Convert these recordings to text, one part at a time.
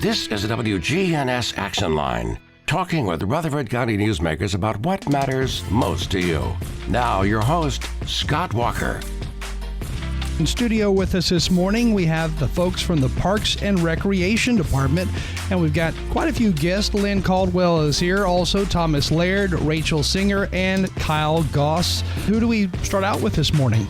This is the WGNS Action Line, talking with Rutherford County newsmakers about what matters most to you. Now, your host, Scott Walker. In studio with us this morning, we have the folks from the Parks and Recreation Department, and we've got quite a few guests. Lynn Caldwell is here, also Thomas Laird, Rachel Singer, and Kyle Goss. Who do we start out with this morning?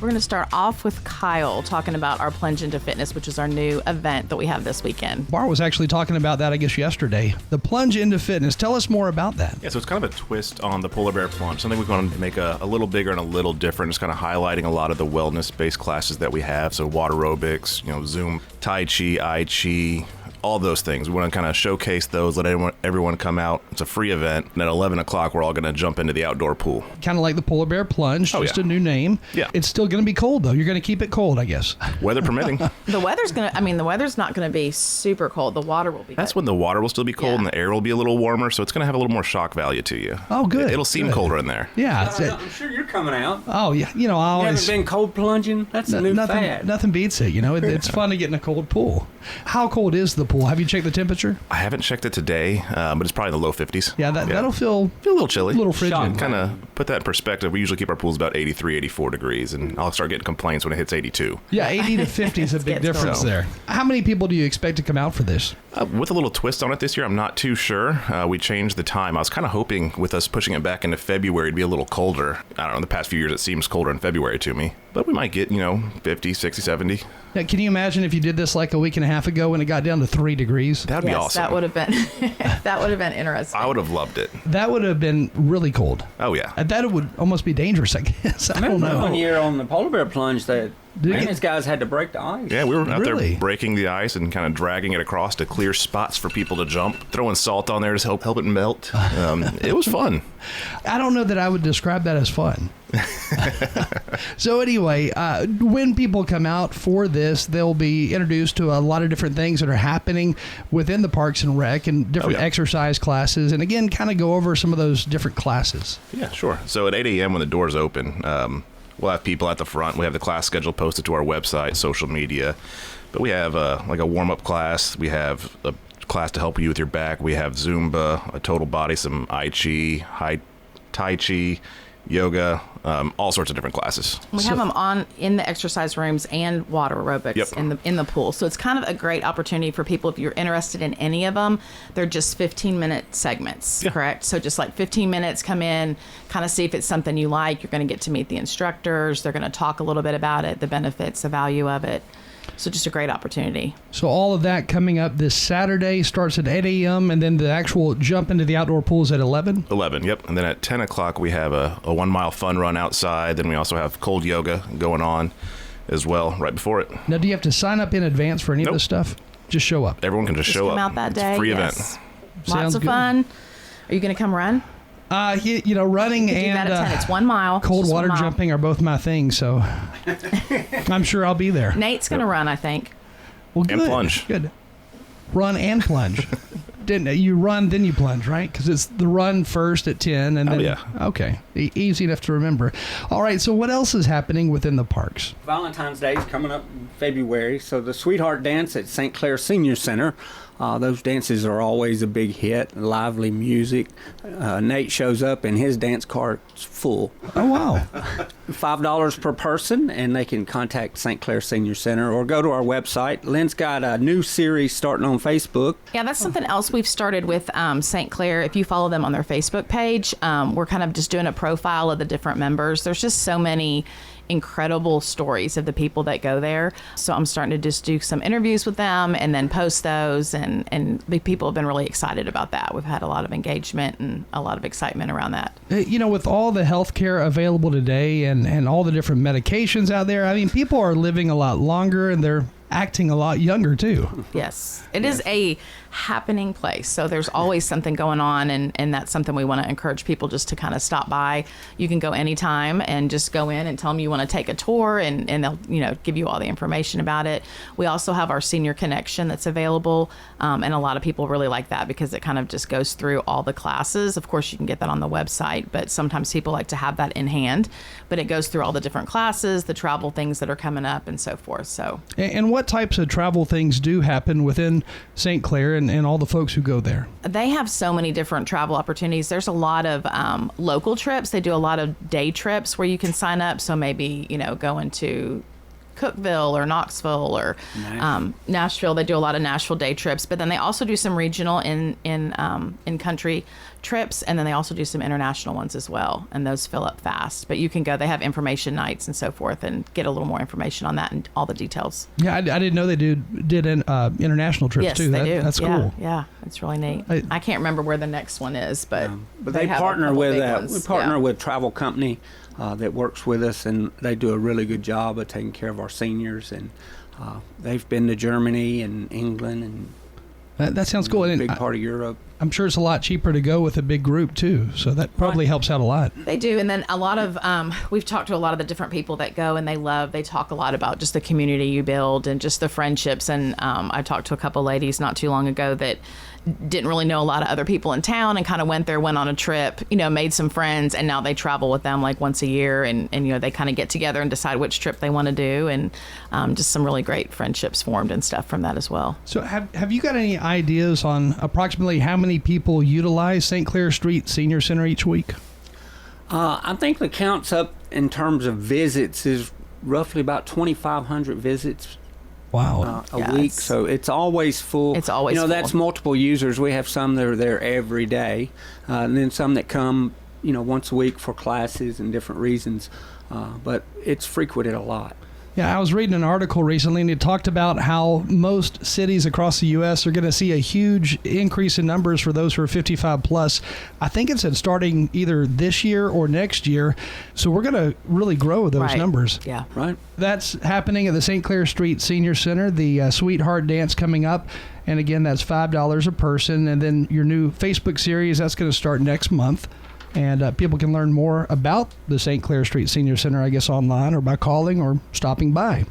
We're going to start off with Kyle talking about our Plunge into Fitness, which is our new event that we have this weekend. Bar was actually talking about that, I guess, yesterday. The Plunge into Fitness. Tell us more about that. Yeah, so it's kind of a twist on the polar bear plunge. Something we've wanted to make a little bigger and a little different. Just kind of highlighting a lot of the wellness-based classes that we have. So water aerobics, Zoom, Tai Chi, I Chi, all those things. We want to kind of showcase those, let everyone come out. It's a free event. And at 11 o'clock, we're all going to jump into the outdoor pool. Kind of like the Polar Bear Plunge, just a new name. Yeah. It's still going to be cold, though. You're going to keep it cold, I guess. Weather permitting. The weather's not going to be super cold. The water will be That's good. when the water will still be cold and the air will be a little warmer, so it's going to have a little more shock value to you. Oh, good. It'll seem colder in there. Yeah. I'm sure you're coming out. Oh, yeah. I You always... haven't been cold plunging? That's a new fad. Nothing beats it. It's fun to get in a cold pool. How cold is the pool? Have you checked the temperature? I haven't checked it today, but it's probably in the low 50s. Yeah, that'll feel a little chilly. A little frigid. Kind of put that in perspective. We usually keep our pools about 83, 84 degrees, and I'll start getting complaints when it hits 82. Yeah, 80 to 50 is a big difference there. How many people do you expect to come out for this? With a little twist on it this year, I'm not too sure. We changed the time. I was kind of hoping with us pushing it back into February to be a little colder. I don't know, the past few years it seems colder in February to me. But we might get, 50, 60, 70. Yeah, can you imagine if you did this like a week and a half ago when it got down to 3 degrees? That'd be awesome. That would have been interesting. I would have loved it. That would have been really cold. Oh, yeah. That would almost be dangerous, I guess. I don't know. One year on the polar bear plunge, the maintenance guys had to break the ice. Yeah, we were out there breaking the ice and kind of dragging it across to clear spots for people to jump, throwing salt on there to help it melt. It was fun. I don't know that I would describe that as fun. So anyway, when people come out for this, they'll be introduced to a lot of different things that are happening within the Parks and Rec and different exercise classes. And again, kind of go over some of those different classes. Yeah, sure. So at 8 a.m. when the doors open, we'll have people at the front. We have the class schedule posted to our website, social media. But we have like a warm-up class. We have a class to help you with your back. We have Zumba, a total body, some Tai Chi, yoga, all sorts of different classes. We have them on in the exercise rooms and water aerobics in the pool. So it's kind of a great opportunity for people if you're interested in any of them. They're just 15-minute segments, correct? So just like 15 minutes, come in, kind of see if it's something you like. You're going to get to meet the instructors. They're going to talk a little bit about it, the benefits, the value of it. So just a great opportunity. So all of that coming up this Saturday starts at 8 a.m. and then the actual jump into the outdoor pools at 11? 11, yep. And then at 10 o'clock we have a 1 mile fun run outside. Then we also have cold yoga going on as well right before it. Now, do you have to sign up in advance for any of this stuff? Just show up. Everyone can just show come up. out that day. It's a free event. Lots of fun. Are you going to come run? Running and that at 10. It's 1 mile. Cold water jumping are both my things, so I'm sure I'll be there. Nate's going to run, I think. Well, good. And plunge. Good. Run and plunge. Didn't you run, then you plunge, right? Because it's the run first at 10. And then, okay. Easy enough to remember. All right, so what else is happening within the parks? Valentine's Day is coming up in February, so the Sweetheart Dance at St. Clair Senior Center. Those dances are always a big hit, lively music. Nate shows up and his dance card's full. Oh, wow. $5 per person, and they can contact St. Clair Senior Center or go to our website. Lynn's got a new series starting on Facebook. Yeah, that's something else we've started with St. Clair. If you follow them on their Facebook page, we're kind of just doing a profile of the different members. There's just so many incredible stories of the people that go there. So I'm starting to just do some interviews with them and then post those, and the people have been really excited about that. We've had a lot of engagement and a lot of excitement around that. With all the healthcare available today and all the different medications out there, I mean, people are living a lot longer and they're acting a lot younger too. Yes, it is a happening place. So there's always something going on, and that's something we want to encourage people just to kind of stop by. You can go anytime and just go in and tell them you want to take a tour, and they'll give you all the information about it. We also have our senior connection that's available, and a lot of people really like that because it kind of just goes through all the classes. Of course, you can get that on the website, but sometimes people like to have that in hand. But it goes through all the different classes, the travel things that are coming up, and so forth. So, and what what types of travel things do happen within St. Clair and all the folks who go there? They have so many different travel opportunities. There's a lot of local trips. They do a lot of day trips where you can sign up. So maybe, going to Cookeville or Knoxville or Nashville. They do a lot of Nashville day trips, but then they also do some regional in country trips, and then they also do some international ones as well, and those fill up fast. But you can go. They have information nights and so forth, and get a little more information on that and all the details. Yeah, I didn't know they did international trips yes, too. They do. That's cool. Yeah, it's really neat. I can't remember where the next one is, but they have partner with we partner with travel company that works with us, and they do a really good job of taking care of our seniors. And they've been to Germany and England and that sounds cool. a And big part of Europe. I'm sure it's a lot cheaper to go with a big group too, so that probably helps out a lot. They do, and then a lot of we've talked to a lot of the different people that go, and they talk a lot about just the community you build and just the friendships. And I talked to a couple ladies not too long ago that didn't really know a lot of other people in town and kind of went on a trip, made some friends, and now they travel with them like once a year, and they kind of get together and decide which trip they want to do, and just some really great friendships formed and stuff from that as well. So have you got any ideas on approximately how many people utilize St. Clair Street Senior Center each week? I think the count's up in terms of visits is roughly about 2,500 visits. Wow. A week, so it's always full. It's always full. That's multiple users. We have some that are there every day, and then some that come, once a week for classes and different reasons. But it's frequented a lot. Yeah, I was reading an article recently, and it talked about how most cities across the U.S. are going to see a huge increase in numbers for those who are 55 plus. I think it said starting either this year or next year. So we're going to really grow those numbers. Yeah. Right. That's happening at the St. Clair Street Senior Center, the Sweetheart Dance coming up. And again, that's $5 a person. And then your new Facebook series, that's going to start next month. And people can learn more about the St. Clair Street Senior Center, I guess, online or by calling or stopping by.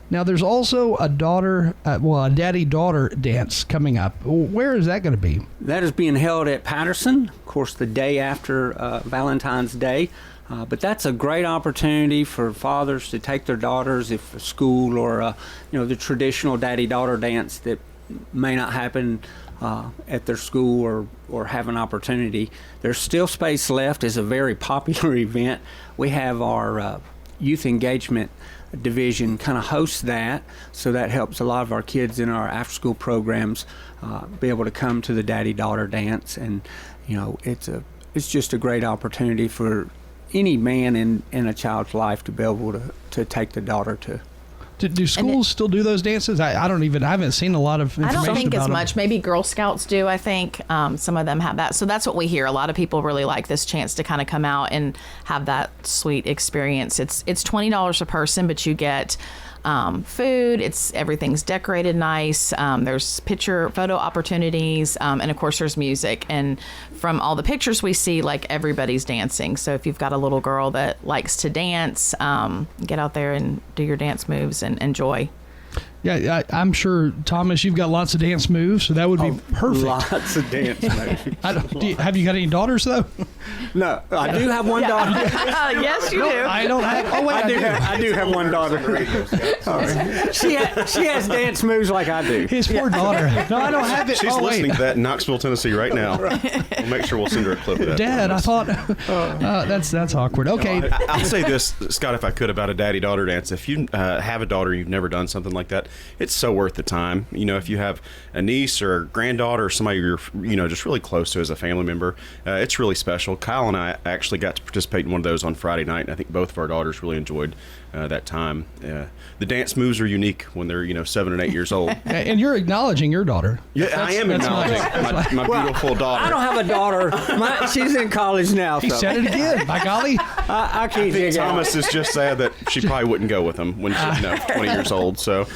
Now, there's also a daddy-daughter dance coming up. Where is that going to be? That is being held at Patterson, of course, the day after Valentine's Day. But that's a great opportunity for fathers to take their daughters if school or, the traditional daddy-daughter dance that may not happen at their school or have an opportunity. There's still space left. It's a very popular event. We have our youth engagement division kind of hosts that, so that helps a lot of our kids in our after-school programs be able to come to the daddy-daughter dance. And it's just a great opportunity for any man in a child's life to be able to take the daughter to. Do schools still do those dances? I haven't seen a lot of information I don't think about as them. much. Maybe Girl Scouts do. I think some of them have that. So that's what we hear. A lot of people really like this chance to kind of come out and have that sweet experience. It's $20 a person, but you get food. Everything's decorated nice. There's photo opportunities, and of course there's music. And from all the pictures we see, like everybody's dancing. So if you've got a little girl that likes to dance, get out there and do your dance moves and enjoy. Yeah, I'm sure, Thomas, you've got lots of dance moves, so that would be perfect. Lots of dance moves. Have you got any daughters, though? No, I do have one daughter. Yes, you do. I don't have. Oh, wait, I do have one daughter. She has dance moves like I do. His poor daughter. No, I don't have it. She's listening to that in Knoxville, Tennessee right now. We'll make sure we'll send her a clip of that. Dad, I thought that's awkward. Okay. No, I'll say this, Scott, if I could, about a daddy-daughter dance. If you have a daughter, you've never done something like that, it's so worth the time. If you have a niece or a granddaughter or somebody you're just really close to as a family member, it's really special. Kyle and I actually got to participate in one of those on Friday night, and I think both of our daughters really enjoyed that time. The dance moves are unique when they're 7 and 8 years old. And you're acknowowledging your daughter. Yeah, I am acknowledging my beautiful daughter. I don't have a daughter. She's in college now. He said it again. By golly. I can't think Thomas is just sad that she probably wouldn't go with him when she's 20 years old. So,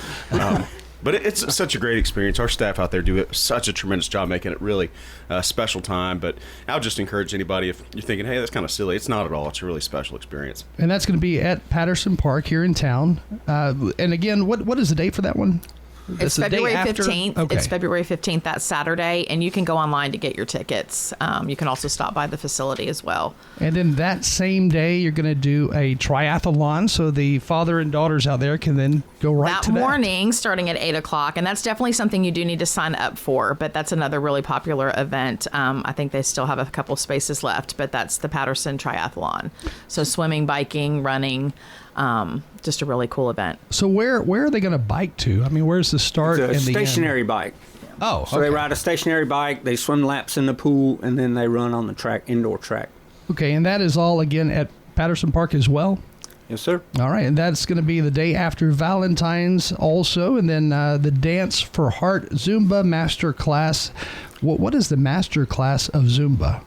but it's such a great experience. Our staff out there do such a tremendous job making it really a special time. But I'll just encourage anybody, if you're thinking, hey, that's kind of silly, it's not at all. It's a really special experience. And that's going to be at Patterson Park here in town. And again, what is the date for that one? It's the day February after? 15th. Okay. It's February 15th, that Saturday, and you can go online to get your tickets. You can also stop by the facility as well. And then that same day, you're going to do a triathlon, so the father and daughters out there can then go right That to that. morning, starting at 8 o'clock, and that's definitely something you do need to sign up for, but that's another really popular event. I think they still have a couple spaces left, but that's the Patterson Triathlon. So swimming, biking, running, just a really cool event. So where are they going to bike to? I mean, where's the start It's a and the stationary end? bike. Oh, So they ride a stationary bike, they swim laps in the pool, and then they run on the track, indoor track. Okay, and that is all again at Patterson Park as well? Yes, sir. All right, and that's going to be the day after Valentine's also, and then the Dance for Heart Zumba Master Class. What is the Master Class of Zumba?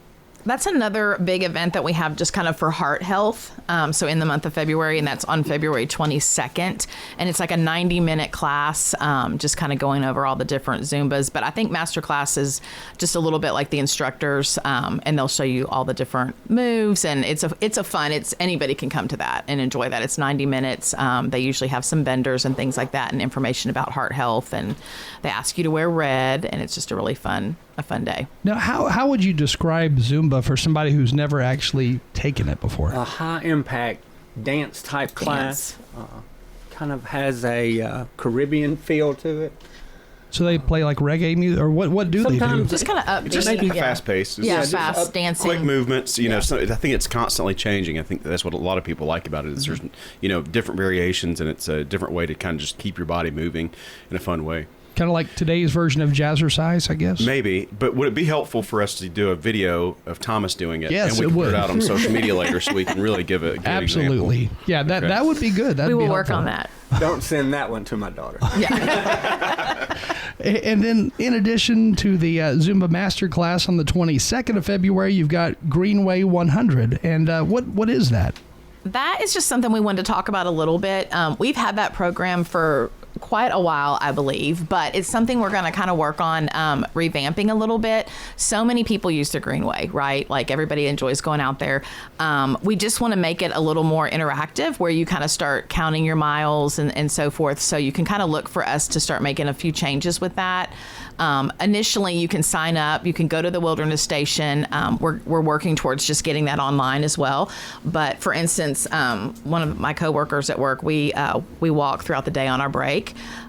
That's another big event that we have just kind of for heart health. So in the month of February, and that's on February 22nd. And it's like a 90-minute class, just kind of going over all the different Zumbas. But I think master class is just a little bit like the instructors, and they'll show you all the different moves. And it's a fun. Anybody can come to that and enjoy that. It's 90 minutes. They usually have some vendors and things like that, and information about heart health. And they ask you to wear red, and it's just a really fun day. Now, how would you describe Zumba for somebody who's never actually taken it before? A high-impact dance-type class. Kind of has a Caribbean feel to it. So they play like reggae music, or what do they do? Sometimes Just kind of upbeat. Just fast paced. Yeah, just fast dancing. Quick movements, so I think it's constantly changing. I think that's what a lot of people like about it. Is there's, different variations, and it's a different way to kind of just keep your body moving in a fun way. Kind of like today's version of Jazzercise, I guess? Maybe, but would it be helpful for us to do a video of Thomas doing it? Yes, and we it can would. put it out on social media later so we can really give a good Absolutely. example. Yeah, that would be good. That'd We will be work helpful. on that. Don't send that one to my daughter. And then in addition to the Zumba Master Class on the 22nd of February, you've got Greenway 100. And what is that? That is just something we wanted to talk about a little bit. We've had that program for quite a while, I believe, but it's something we're going to kind of work on revamping a little bit. So many people use the Greenway, right? Like everybody enjoys going out there. We just want to make it a little more interactive where you kind of start counting your miles and so forth. So you can kind of look for us to start making a few changes with that. Initially, you can sign up. You can go to the Wilderness Station. We're working towards just getting that online as well. But for instance, one of my coworkers at work, we walk throughout the day on our break.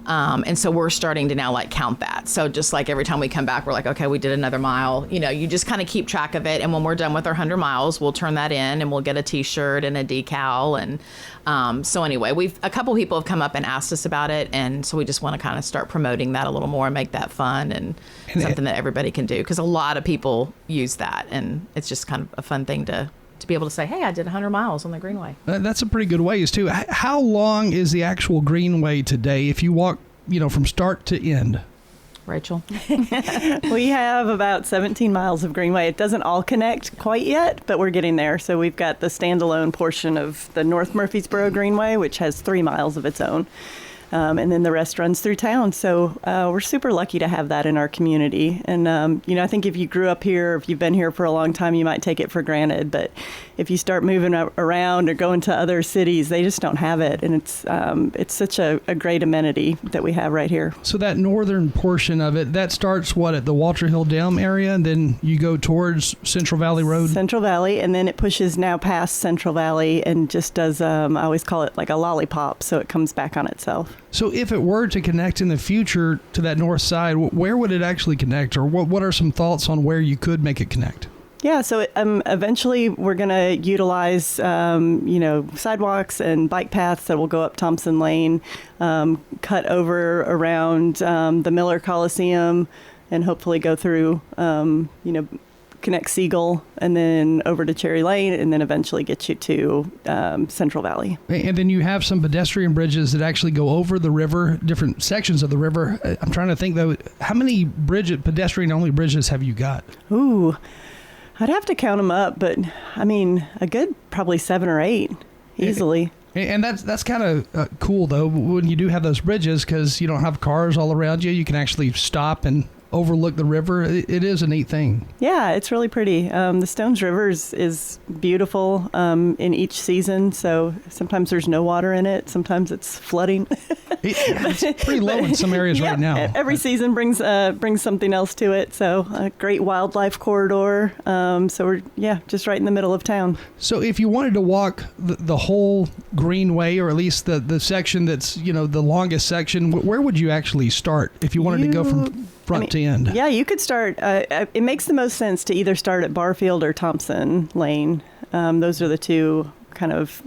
And so we're starting to now like count that. So just like every time we come back, we're like, okay, we did another mile. You just kind of keep track of it. And when we're done with our 100 miles, we'll turn that in and we'll get a T-shirt and a decal. And so anyway, a couple people have come up and asked us about it. And so we just want to kind of start promoting that a little more and make that fun and something that everybody can do. Because a lot of people use that. And it's just kind of a fun thing to be able to say, hey, I did 100 miles on the Greenway. That's a pretty good ways, too. How long is the actual Greenway today if you walk, from start to end? Rachel? We have about 17 miles of Greenway. It doesn't all connect quite yet, but we're getting there. So we've got the standalone portion of the North Murfreesboro Greenway, which has 3 miles of its own. And then the rest runs through town. So we're super lucky to have that in our community. And, I think if you grew up here, if you've been here for a long time, you might take it for granted. But if you start moving around or going to other cities, they just don't have it. And it's such a great amenity that we have right here. So that northern portion of it, that starts, at the Walter Hill Dam area? And then you go towards Central Valley Road? Central Valley. And then it pushes now past Central Valley and just does, I always call it like a lollipop. So it comes back on itself. So if it were to connect in the future to that north side, where would it actually connect? Or what are some thoughts on where you could make it connect? Yeah, so eventually we're going to utilize, sidewalks and bike paths that will go up Thompson Lane, cut over around the Miller Coliseum, and hopefully go through, connect Siegel, and then over to Cherry Lane, and then eventually get you to Central Valley. And then you have some pedestrian bridges that actually go over the river, different sections of the river. I'm trying to think, though, how many pedestrian-only bridges have you got? Ooh, I'd have to count them up, but, a good probably 7 or 8, easily. And that's kind of cool, though, when you do have those bridges, because you don't have cars all around you. You can actually stop and overlook the river. It is a neat thing. Yeah, it's really pretty. The Stones River is beautiful in each season. So sometimes there's no water in it. Sometimes it's flooding. It's pretty low in some areas right now. Every season brings something else to it. So a great wildlife corridor. So we're just right in the middle of town. So if you wanted to walk the whole greenway, or at least the section that's the longest section, where would you actually start if you wanted to go from front to end? Yeah, you could start. It makes the most sense to either start at Barfield or Thompson Lane. Those are the two kind of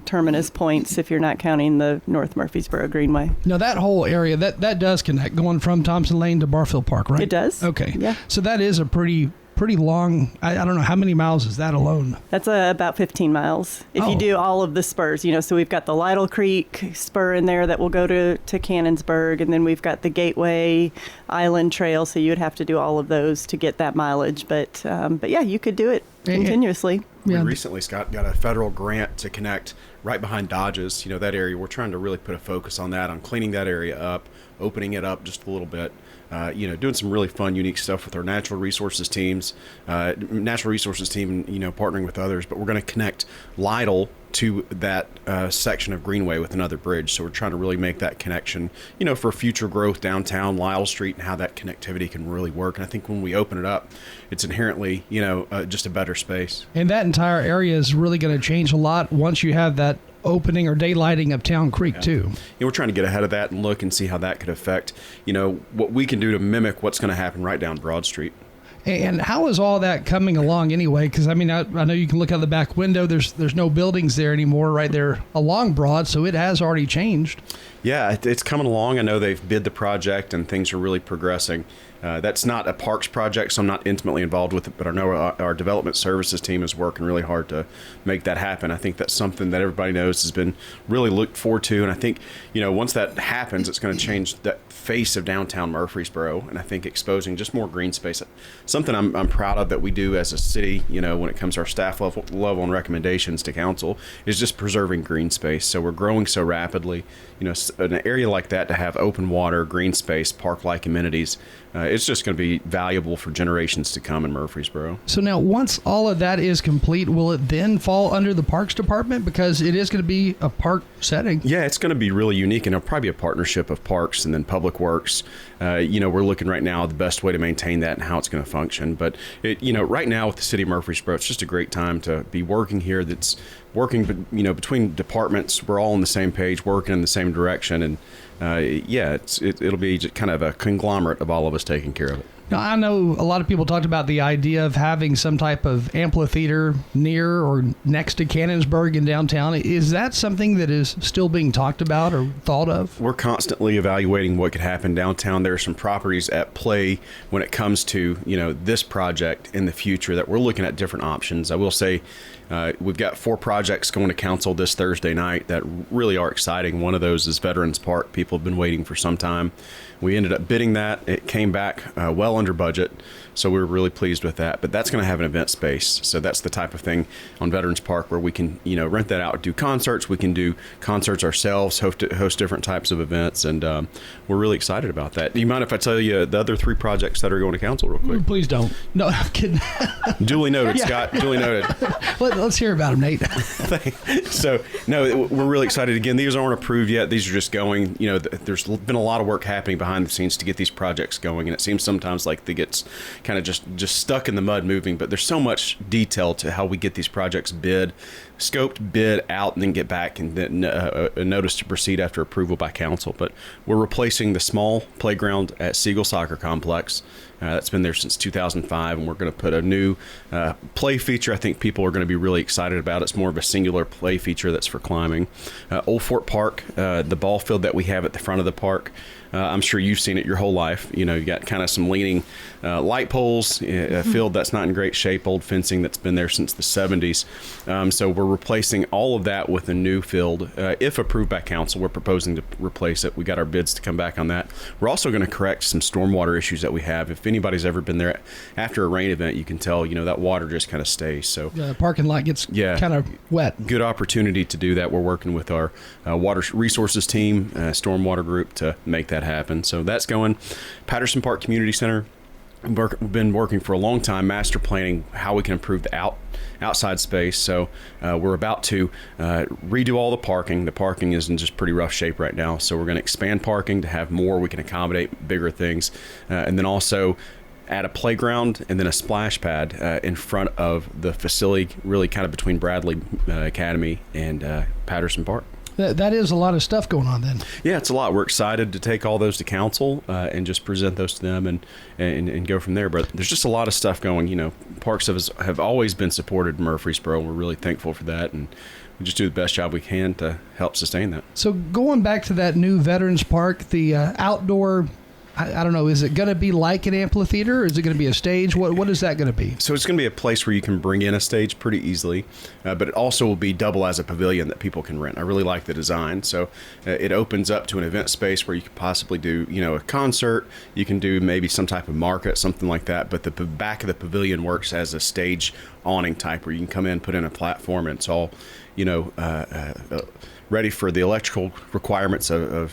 terminus points if you're not counting the North Murfreesboro Greenway. Now that whole area that does connect, going from Thompson Lane to Barfield Park, right? It does. Okay. Yeah. So that is a pretty long. I don't know how many miles is that alone. That's about 15 miles if you do all of the spurs. So we've got the Lytle Creek spur in there that will go to Cannonsburg, and then we've got the Gateway Island Trail. So you'd have to do all of those to get that mileage. But yeah, you could do it continuously. We recently, Scott, got a federal grant to connect right behind Dodge's, that area. We're trying to really put a focus on that, on cleaning that area up, opening it up just a little bit. Doing some really fun, unique stuff with our natural resources team, partnering with others. But we're going to connect Lytle to that section of Greenway with another bridge. So we're trying to really make that connection, for future growth downtown, Lytle Street, and how that connectivity can really work. And I think when we open it up, it's inherently, just a better space. And that entire area is really going to change a lot once you have that opening or daylighting of Town Creek too. We're trying to get ahead of that and look and see how that could affect, what we can do to mimic what's going to happen right down Broad Street. And how is all that coming along anyway? Because I know you can look out the back window. There's no buildings there anymore, right there along Broad, so it has already changed. Yeah, it's coming along. I know they've bid the project and things are really progressing. That's not a parks project, so I'm not intimately involved with it, but I know our development services team is working really hard to make that happen. I think that's something that everybody knows has been really looked forward to, and I think, once that happens, it's going to change that face of downtown Murfreesboro, and I think exposing just more green space. Something I'm proud of that we do as a city, when it comes to our staff level and recommendations to council, is just preserving green space. So we're growing so rapidly, an area like that to have open water, green space, park-like amenities, it's just going to be valuable for generations to come in Murfreesboro. So now, once all of that is complete, will it then fall under the Parks Department? Because it is going to be a park setting. Yeah, it's going to be really unique, and it'll probably be a partnership of Parks and then Public Works. We're looking right now at the best way to maintain that and how it's going to function. But, right now with the city of Murfreesboro, it's just a great time to be working here. That's working, between departments. We're all on the same page, working in the same direction. And, it'll be just kind of a conglomerate of all of us taking care of it. Now, I know a lot of people talked about the idea of having some type of amphitheater near or next to Cannonsburg in downtown. Is that something that is still being talked about or thought of? We're constantly evaluating what could happen downtown. There are some properties at play when it comes to, this project in the future that we're looking at different options. I will say we've got 4 projects going to council this Thursday night that really are exciting. One of those is Veterans Park. People have been waiting for some time. We ended up bidding that. It came back well under budget, so we were really pleased with that. But that's going to have an event space, so that's the type of thing on Veterans Park where we can, rent that out, do concerts. We can do concerts ourselves, host different types of events, and we're really excited about that. Do you mind if I tell you the other 3 projects that are going to council real quick? Please don't. No, I'm kidding. Duly noted, Scott. Duly noted. Let's hear about them, Nate. So, no, we're really excited. Again, these aren't approved yet. These are just going. There's been a lot of work happening behind the scenes to get these projects going, and it seems sometimes like they get kind of just stuck in the mud moving, but there's so much detail to how we get these projects scoped, bid out, and then get back and then a notice to proceed after approval by council. But we're replacing the small playground at Siegel Soccer Complex. That's been there since 2005, and we're going to put a new play feature I think people are going to be really excited about. It's more of a singular play feature that's for climbing. Old Fort Park, the ball field that we have at the front of the park, I'm sure you've seen it your whole life. You got kind of some leaning light poles, a field that's not in great shape, old fencing that's been there since the 70s. So we're replacing all of that with a new field. If approved by council, we're proposing to replace it. We got our bids to come back on that. We're also going to correct some stormwater issues that we have. If anybody's ever been there after a rain event, you can tell, that water just kind of stays. So The parking lot gets kind of wet. Good opportunity to do that. We're working with our water resources team, stormwater group, to make that happen. So that's going. Patterson Park Community Center. We've been working for a long time, master planning how we can improve the outside space. So we're about to redo all the parking. The parking is in just pretty rough shape right now. So we're going to expand parking to have more. We can accommodate bigger things. And then also add a playground and then a splash pad in front of the facility, really kind of between Bradley Academy and Patterson Park. That is a lot of stuff going on then. Yeah, it's a lot. We're excited to take all those to council and just present those to them and go from there. But there's just a lot of stuff going. Parks have always been supported in Murfreesboro. We're really thankful for that, and we just do the best job we can to help sustain that. So going back to that new Veterans Park, the outdoor, I don't know, is it going to be like an amphitheater, or is it going to be a stage? What is that going to be? So it's going to be a place where you can bring in a stage pretty easily, but it also will be double as a pavilion that people can rent. I really like the design. So it opens up to an event space where you could possibly do, a concert. You can do maybe some type of market, something like that. But the back of the pavilion works as a stage awning type where you can come in, put in a platform, and it's all, ready for the electrical requirements of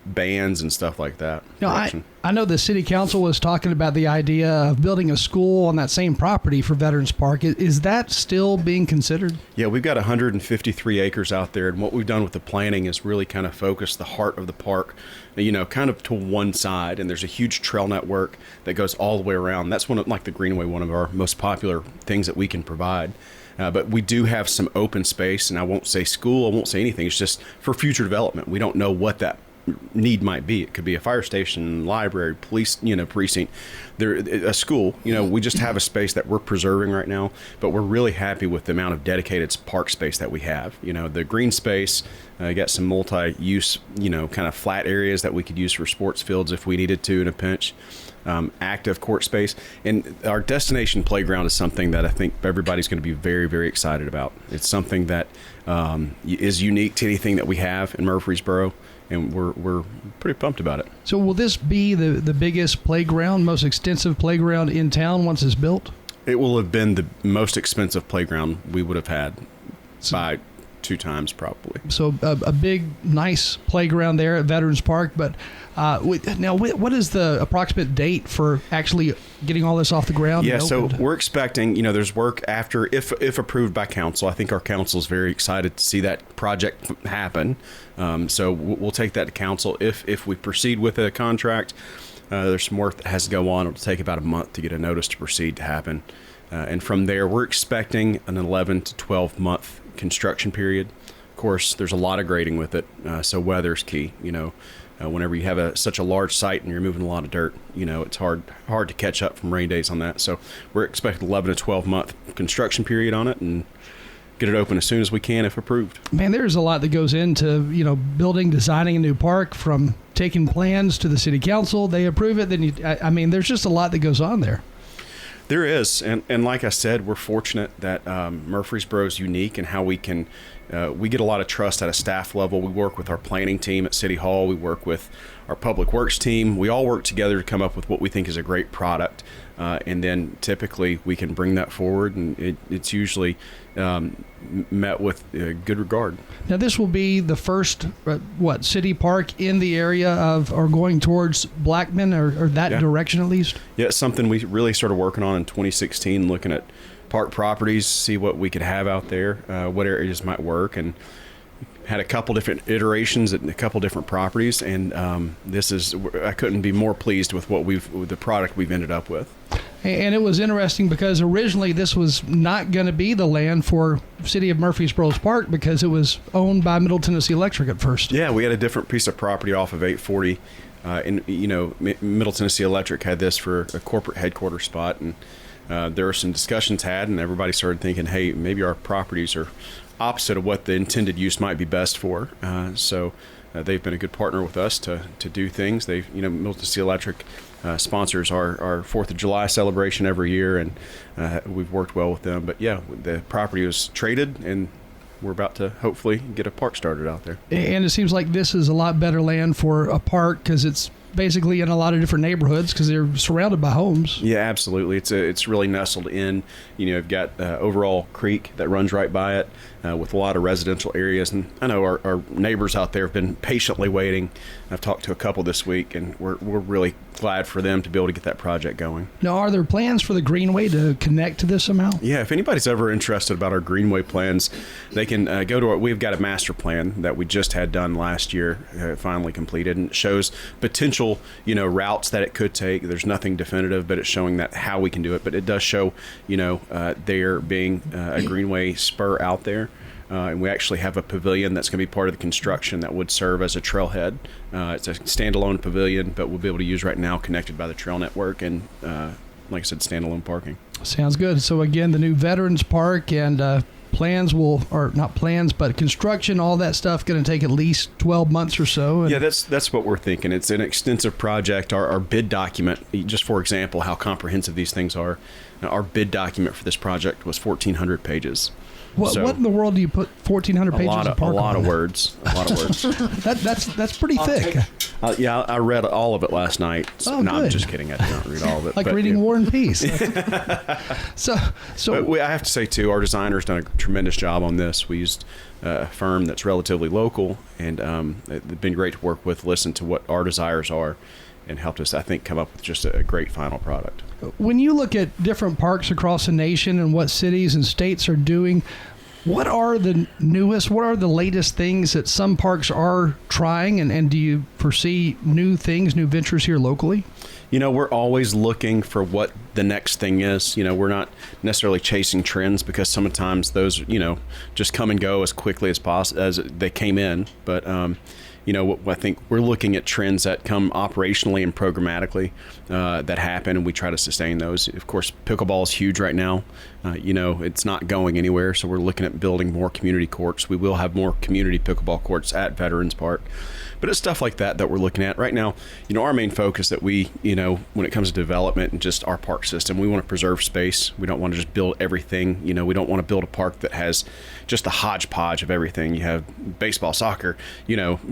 bands and stuff like that. I know the city council was talking about the idea of building a school on that same property for Veterans Park. Is that still being considered? Yeah, we've got 153 acres out there, and what we've done with the planning is really kind of focus the heart of the park, kind of to one side, and there's a huge trail network that goes all the way around. That's like the Greenway, one of our most popular things that we can provide. But we do have some open space, and I won't say school, I won't say anything. It's just for future development. We don't know what that need might be. It could be a fire station, library, police, precinct, a school. We just have a space that we're preserving right now, but we're really happy with the amount of dedicated park space that we have. The green space, got some multi-use, kind of flat areas that we could use for sports fields if we needed to in a pinch. Active court space, and our destination playground is something that I think everybody's going to be very, very excited about. It's something that is unique to anything that we have in Murfreesboro, and we're pretty pumped about it. So will this be the biggest playground, most extensive playground in town once it's built? It will have been the most expensive playground we would have had by 2 times probably. So a big, nice playground there at Veterans Park. But now, what is the approximate date for actually getting all this off the ground? Yeah, so we're expecting, there's work after, if approved by council. I think our council is very excited to see that project happen. So we'll take that to council. If we proceed with a contract, there's some work that has to go on. It'll take about a month to get a notice to proceed to happen. And from there, we're expecting an 11 to 12 month construction period. Of course, there's a lot of grading with it, so weather's key. Whenever you have such a large site and you're moving a lot of dirt, it's hard to catch up from rain days on that. So we're expecting 11 to 12 month construction period on it, and get it open as soon as we can if approved. Man, there's a lot that goes into building, designing a new park, from taking plans to the city council. They approve it, then there's just a lot that goes on there. There is, and like I said, we're fortunate that Murfreesboro is unique in how we can, we get a lot of trust at a staff level. We work with our planning team at City Hall. We work with our public works team. We all work together to come up with what we think is a great product, and then typically we can bring that forward, and it's usually met with good regard. Now, this will be the first, city park in the area of, or going towards Blackman, or that direction at least? Yeah, it's something we really started working on in 2016, looking at park properties, see what we could have out there, what areas might work, and had a couple different iterations at a couple different properties, and I couldn't be more pleased with with the product we've ended up with. And it was interesting because originally this was not going to be the land for City of Murfreesboro's park, because it was owned by Middle Tennessee Electric at first. Yeah, we had a different piece of property off of 840, and Middle Tennessee Electric had this for a corporate headquarters spot, and there were some discussions had, and everybody started thinking, hey, maybe our properties are opposite of what the intended use might be best for. So they've been a good partner with us to do things. Middle Tennessee Electric sponsors our 4th of July celebration every year, and we've worked well with them. But yeah, the property was traded, and we're about to hopefully get a park started out there. And it seems like this is a lot better land for a park because it's basically in a lot of different neighborhoods because they're surrounded by homes. Yeah, absolutely. It's really nestled in. You've got Overall Creek that runs right by it with a lot of residential areas. And I know our neighbors out there have been patiently waiting. I've talked to a couple this week, and we're really glad for them to be able to get that project going. Now, are there plans for the Greenway to connect to this somehow? Yeah, if anybody's ever interested about our Greenway plans, they can go to we've got a master plan that we just had done last year, finally completed, and it shows potential, routes that it could take. There's nothing definitive, but it's showing that how we can do it. But it does show, there being a Greenway spur out there. And we actually have a pavilion that's going to be part of the construction that would serve as a trailhead. It's a standalone pavilion, but we'll be able to use right now connected by the trail network and, like I said, standalone parking. Sounds good. So again, the new Veterans Park and construction, all that stuff going to take at least 12 months or so. Yeah, that's what we're thinking. It's an extensive project. Our bid document, just for example, how comprehensive these things are. Our bid document for this project was 1,400 pages. What in the world do you put 1,400 pages of park on? A lot of words. That's pretty thick. I read all of it last night. Oh, no, good. I'm just kidding. I did not read all of it. Like reading War and Peace. So I have to say, too, our designer's done a tremendous job on this. We used a firm that's relatively local, and it's been great to work with, listen to what our desires are, and helped us, I think, come up with just a great final product. When you look at different parks across the nation and what cities and states are doing, what are the newest, what are the latest things that some parks are trying, and do you foresee new things, new ventures here locally? We're always looking for what the next thing is. We're not necessarily chasing trends because sometimes those, just come and go as quickly as possible as they came in. But, I think we're looking at trends that come operationally and programmatically that happen, and we try to sustain those. Of course, pickleball is huge right now. It's not going anywhere, so we're looking at building more community courts. We will have more community pickleball courts at Veterans Park. But it's stuff like that we're looking at right now. Our main focus that we, when it comes to development and just our park system, we want to preserve space. We don't want to just build everything. We don't want to build a park that has just a hodgepodge of everything. You have baseball, soccer,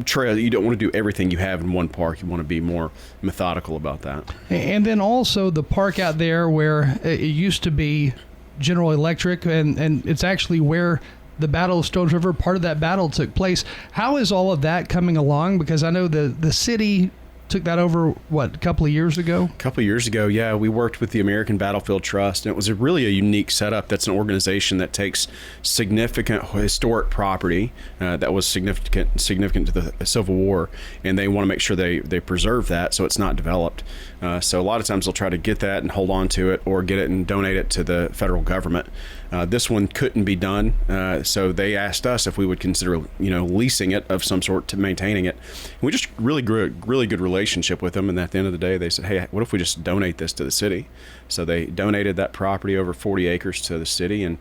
trail. You don't want to do everything you have in one park. You want to be more methodical about that. And then also the park out there where it used to be General Electric, and it's actually where the Battle of Stones River, part of that battle took place. How is all of that coming along? Because I know the city took that over, a couple of years ago? A couple of years ago, yeah. We worked with the American Battlefield Trust, and it was really a unique setup. That's an organization that takes significant historic property that was significant to the Civil War, and they want to make sure they preserve that so it's not developed. So a lot of times they'll try to get that and hold on to it or get it and donate it to the federal government. This one couldn't be done, so they asked us if we would consider, leasing it of some sort to maintaining it. And we just really grew a really good relationship with them, and at the end of the day, they said, hey, what if we just donate this to the city? So they donated that property, over 40 acres, to the city, and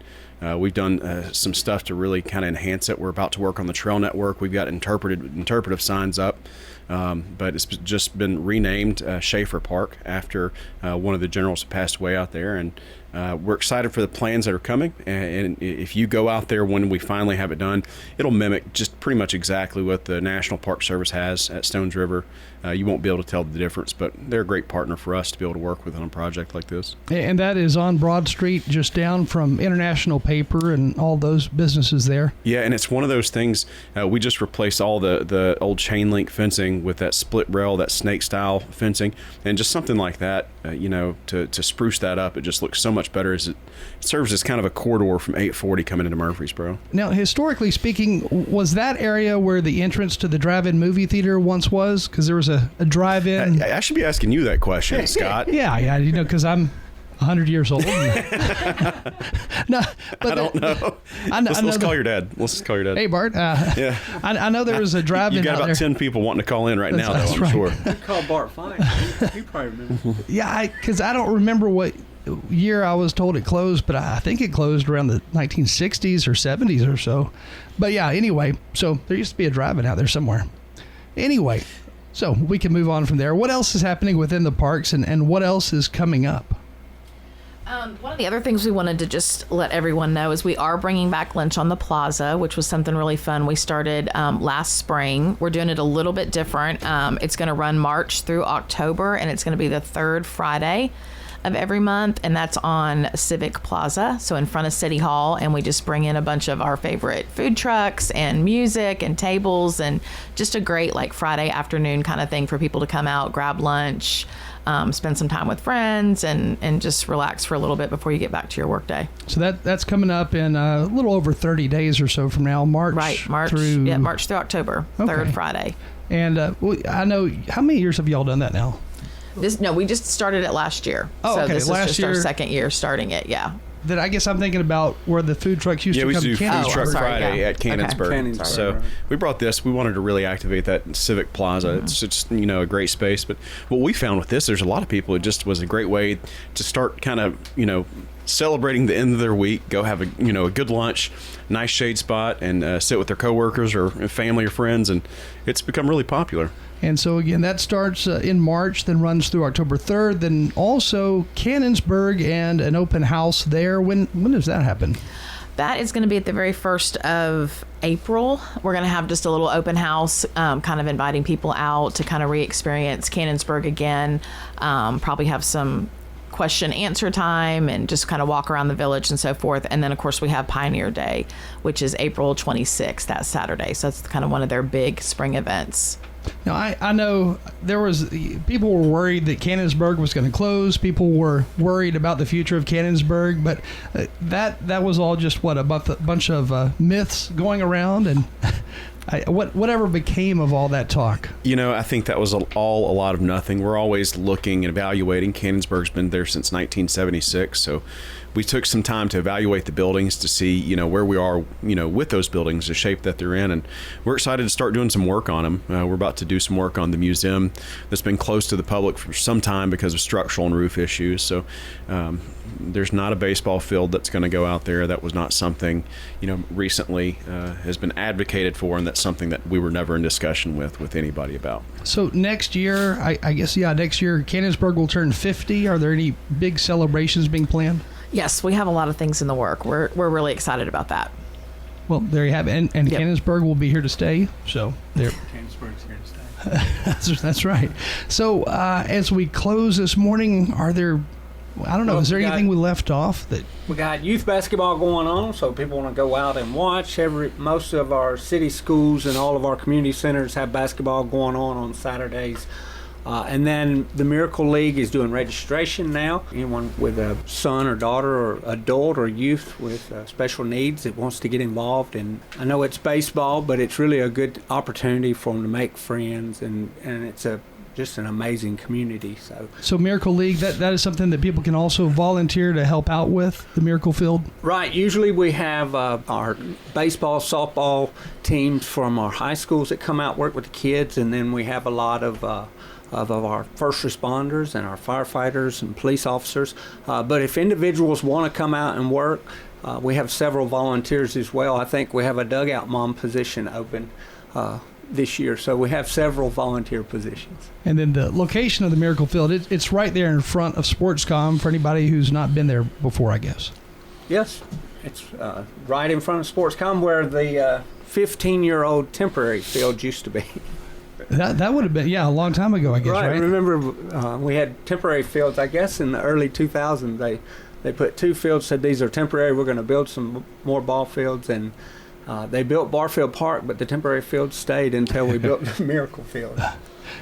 we've done some stuff to really kind of enhance it. We're about to work on the trail network. We've got interpretive signs up. But it's just been renamed Schaefer Park after one of the generals who passed away out there, and we're excited for the plans that are coming. And if you go out there when we finally have it done, it'll mimic just pretty much exactly what the National Park Service has at Stones River. You won't be able to tell the difference, but they're a great partner for us to be able to work with on a project like this. And that is on Broad Street, just down from International Paper and all those businesses there. Yeah, and it's one of those things. We just replaced all the old chain link fencing with that split rail, that snake style fencing, and just something like that, to spruce that up. It just looks so much better as it serves as kind of a corridor from 840 coming into Murfreesboro. Now, historically speaking, was that area where the entrance to the drive-in movie theater once was? Because there was a drive-in. I should be asking you that question, Scott. Yeah, because I'm 100 years old. No, but I don't know. Let's call your dad. Let's just call your dad. Hey, Bart. Yeah. I know there was a drive-in. You got out about there. 10 people wanting to call in right now, though, I'm right. sure. You call Bart fine. He probably remembers. Yeah, because I don't remember what year I was told it closed, but I think it closed around the 1960s or 70s or so. But yeah, anyway, so there used to be a drive-in out there somewhere. Anyway, so we can move on from there. What else is happening within the parks, and what else is coming up? One of the other things we wanted to just let everyone know is we are bringing back Lunch on the Plaza, which was something really fun. We started last spring. We're doing it a little bit different. It's going to run March through October, and it's going to be the third Friday of every month, and that's on Civic Plaza, so in front of City Hall, and we just bring in a bunch of our favorite food trucks and music and tables, and just a great like Friday afternoon kind of thing for people to come out, grab lunch, spend some time with friends, and just relax for a little bit before you get back to your workday. So that's coming up in a little over 30 days or so from now, March through October, Okay. third Friday. And I know, how many years have y'all done that now? We just started it last year. Oh, so okay. this Last is just year. our second year starting it. Yeah. That I guess I'm thinking about where the food trucks used to we come used to do to Food Oh, Truck I'm sorry, Friday yeah. at Cannonsburg. Okay. Cannonsburg, So right. we brought this. We wanted to really activate that Civic Plaza. It's just a great space. But what we found with this, there's a lot of people. It just was a great way to start kind of celebrating the end of their week. Go have a good lunch, nice shade spot, and sit with their coworkers or family or friends. And it's become really popular. And so again, that starts in March, then runs through October 3rd. Then also Cannonsburg and an open house there. When does that happen? That is going to be at the very first of April. We're going to have just a little open house, kind of inviting people out to kind of re-experience Cannonsburg again. Probably have some question answer time and just kind of walk around the village and so forth. And then of course we have Pioneer Day, which is April 26th, that Saturday. So that's kind of one of their big spring events. Now, I know people were worried that Cannonsburg was going to close. People were worried about the future of Cannonsburg, but that was all just a bunch of myths going around, and whatever became of all that talk. I think that was all a lot of nothing. We're always looking and evaluating. Cannonsburg's been there since 1976, so we took some time to evaluate the buildings to see, where we are, with those buildings, the shape that they're in, and we're excited to start doing some work on them. We're about to do some work on the museum that's been closed to the public for some time because of structural and roof issues. So there's not a baseball field that's going to go out there. That was not something, recently has been advocated for, and that's something that we were never in discussion with anybody about. So next year, I guess, next year, Cannonsburg will turn 50. Are there any big celebrations being planned? Yes, we have a lot of things in the work. We're really excited about that. Well, there you have it. And Yep. Cannonsburg will be here to stay. So there. Cannonsburg's here to stay. That's right. So as we close this morning, are there, I don't know, Well, is there we got- anything we left off that? We got youth basketball going on, so people want to go out and watch. Most of our city schools and all of our community centers have basketball going on Saturdays. And then the Miracle League is doing registration now. Anyone with a son or daughter or adult or youth with special needs that wants to get involved. And I know it's baseball, but it's really a good opportunity for them to make friends, and it's just an amazing community. So Miracle League, that is something that people can also volunteer to help out with, the Miracle Field? Right. Usually we have our baseball, softball teams from our high schools that come out work with the kids, and then we have a lot of our first responders and our firefighters and police officers. But if individuals want to come out and work, we have several volunteers as well. I think we have a dugout mom position open this year, so we have several volunteer positions. And then the location of the Miracle Field, it's right there in front of SportsCom for anybody who's not been there before, I guess. Yes, it's right in front of SportsCom where the 15-year-old temporary field used to be. That would have been, a long time ago, I guess, right? Remember, we had temporary fields, I guess, in the early 2000s. They put two fields, said these are temporary, we're going to build some more ball fields, and they built Barfield Park, but the temporary field stayed until we built the Miracle Field.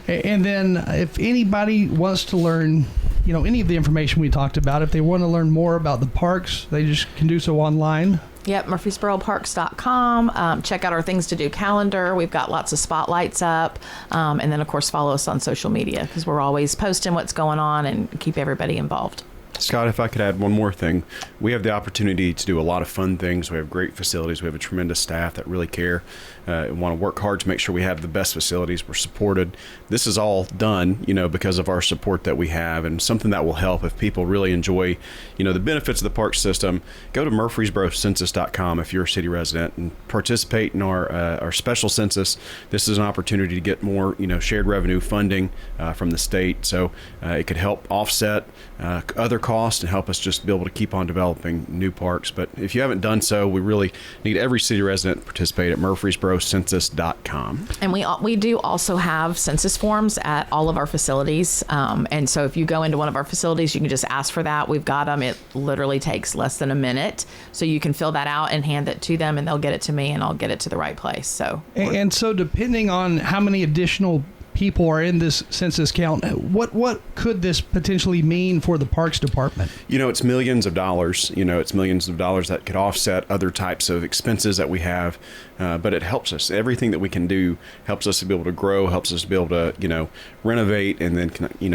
And then if anybody wants to learn, any of the information we talked about, if they want to learn more about the parks, they just can do so online. Yep, murfreesboroparks.com. Check out our things to do calendar. We've got lots of spotlights up. And then, of course, follow us on social media because we're always posting what's going on and keep everybody involved. Scott, if I could add one more thing. We have the opportunity to do a lot of fun things. We have great facilities. We have a tremendous staff that really care and want to work hard to make sure we have the best facilities. We're supported. This is all done, because of our support that we have, and something that will help if people really enjoy, the benefits of the park system. Go to murfreesborocensus.com if you're a city resident and participate in our special census. This is an opportunity to get more, shared revenue funding from the state. So it could help offset other cost and help us just be able to keep on developing new parks. But if you haven't done so, we really need every city resident to participate at murfreesborocensus.com. And we do also have census forms at all of our facilities. And so if you go into one of our facilities, you can just ask for that. We've got them. It literally takes less than a minute. So you can fill that out and hand it to them, and they'll get it to me, and I'll get it to the right place. So and so depending on how many additional people are in this census count, what could this potentially mean for the Parks Department? It's millions of dollars. It's millions of dollars that could offset other types of expenses that we have. But it helps us. Everything that we can do helps us to be able to grow, helps us to be able to, renovate, and then,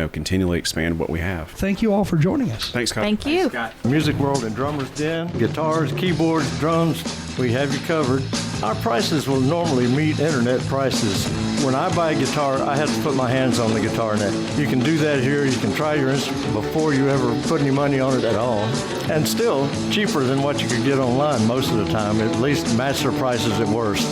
continually expand what we have. Thank you all for joining us. Thanks, Scott. thank you. Music World and Drummers Den, guitars, keyboards, drums, we have you covered. Our prices will normally meet internet prices. When I buy a guitar, I have to put my hands on the guitar net. You can do that here. You can try your instrument before you ever put any money on it at all. And still cheaper than what you could get online most of the time, at least match their prices at worst.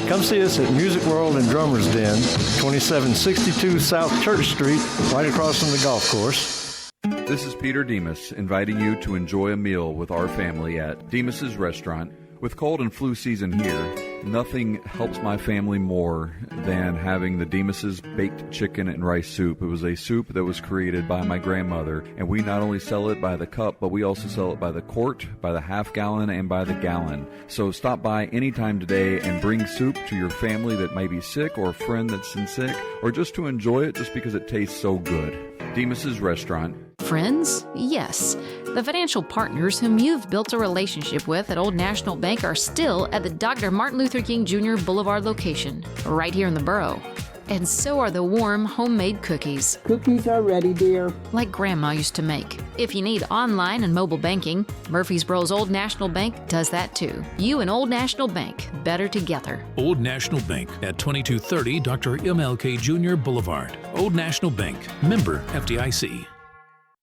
Come see us at Music World and Drummers Den, 2762 South Church Street, right across from the golf course. This is Peter Demas, inviting you to enjoy a meal with our family at Demas's Restaurant. With cold and flu season here, nothing helps my family more than having the Demas's baked chicken and rice soup. It was a soup that was created by my grandmother, and we not only sell it by the cup, but we also sell it by the quart, by the half gallon, and by the gallon. So stop by anytime today and bring soup to your family that may be sick, or a friend that's sick, or just to enjoy it just because it tastes so good. Demas's Restaurant. Friends? Yes. The financial partners whom you've built a relationship with at Old National Bank are still at the Dr. Martin Luther King Jr. Boulevard location, right here in the borough. And so are the warm, homemade cookies. Cookies are ready, dear. Like Grandma used to make. If you need online and mobile banking, Murfreesboro's Old National Bank does that too. You and Old National Bank, better together. Old National Bank at 2230 Dr. MLK Jr. Boulevard. Old National Bank, member FDIC.